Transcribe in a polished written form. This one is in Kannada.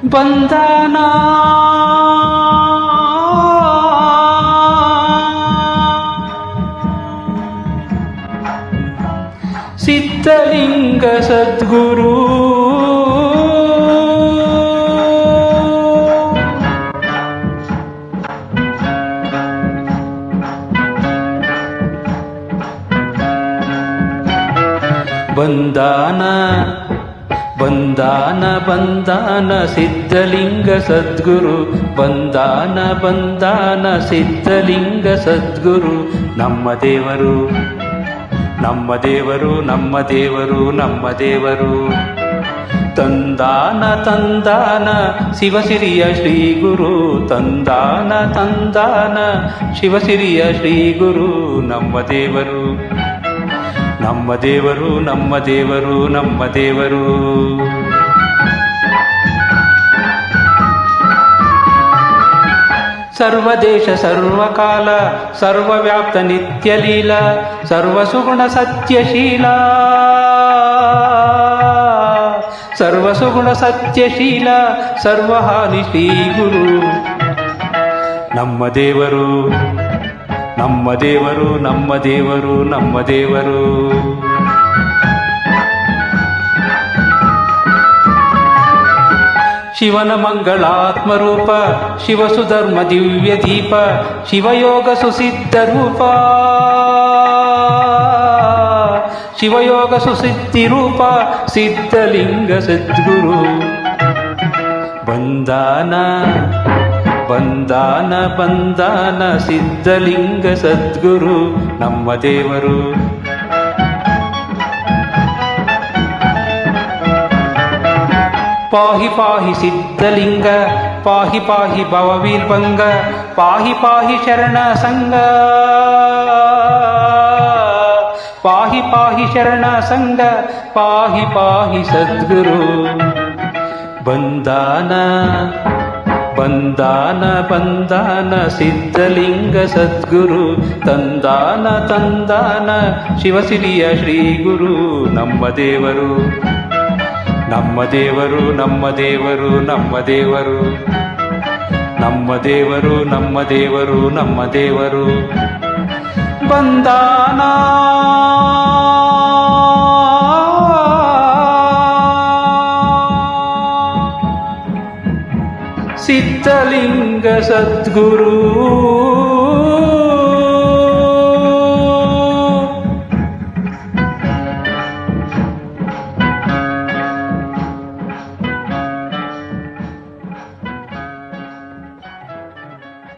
ಬಂಧನ ಸಿದ್ಧಲಿಂಗ ಸದ್ಗುರು ಬಂಧನ ಬಂಧನ ಬಂಧನ ಸಿದ್ಧಲಿಂಗ ಸದ್ಗುರು ಬಂಧನ ಬಂಧನ ಸಿದ್ಧಲಿಂಗ ಸದ್ಗುರು ನಮ್ಮ ದೇವರು ನಮ್ಮ ದೇವರು ನಮ್ಮ ದೇವರು ನಮ್ಮ ದೇವರು ತಂದಾನ ತಂದಾನ ಶಿವಸಿರಿಯ ಶ್ರೀ ಗುರು ತಂದಾನ ತಂದಾನ ಶಿವಸಿರಿಯ ಶ್ರೀ ಗುರು ನಮ್ಮ ದೇವರು ನಮ್ಮ ದೇವರು ನಮ್ಮ ದೇವರು ನಮ್ಮ ದೇವರು ಸರ್ವದೇಶ ಸರ್ವಕಾಲ ಸರ್ವವ್ಯಾಪ್ತ ನಿತ್ಯಲೀಲ ಸರ್ವಸುಗುಣ ಸತ್ಯಶೀಲ ಸರ್ವಸುಗುಣ ಸತ್ಯಶೀಲ ಸರ್ವಹಾನಿ ಶ್ರೀ ಗುರು ನಮ್ಮ ದೇವರು ನಮ್ಮ ದೇವರು ನಮ್ಮ ದೇವರು ನಮ್ಮ ದೇವರು ಶಿವನ ಮಂಗಳಾತ್ಮರೂಪ ಶಿವಸುಧರ್ಮ ದಿವ್ಯ ದೀಪ ಶಿವಯೋಗ ಸುಸಿದ್ಧ ರೂಪ ಶಿವಯೋಗ ಸುಸಿದ್ಧಿ ರೂಪ ಸಿದ್ಧಲಿಂಗ ಸದ್ಗುರು ಬಂಧನ ಬಂಧನ ಬಂಧನ ಸಿದ್ಧಲಿಂಗ ಸದ್ಗುರು ನಮ್ಮ ದೇವರು ಪಾಹಿ ಪಾಹಿ ಸಿದ್ಧಲಿಂಗ ಪಾಹಿ ಪಾಹಿ ಭವವೀರ್ಭಂಗ ಪಾಹಿ ಪಾಹಿ ಶರಣ ಸಂಗ ಪಾಹಿ ಪಾಹಿ ಶರಣ ಸಂಗ ಪಾಹಿ ಪಾಹಿ ಸದ್ಗುರು ಬಂಧನ ಬಂಧನ ಬಂಧನ ಸಿದ್ಧಲಿಂಗ ಸದ್ಗುರು ತಂದಾನ ತಂದಾನ ಶಿವಸಿರಿಯ ಶ್ರೀ ಗುರು ನಮ್ಮ ದೇವರು ನಮ್ಮ ದೇವರು ನಮ್ಮ ದೇವರು ನಮ್ಮ ದೇವರು ನಮ್ಮ ದೇವರು ನಮ್ಮ ದೇವರು ನಮ್ಮ ದೇವರು ಬಂಧನ ಸಿದ್ಧಲಿಂಗ ಸದ್ಗುರು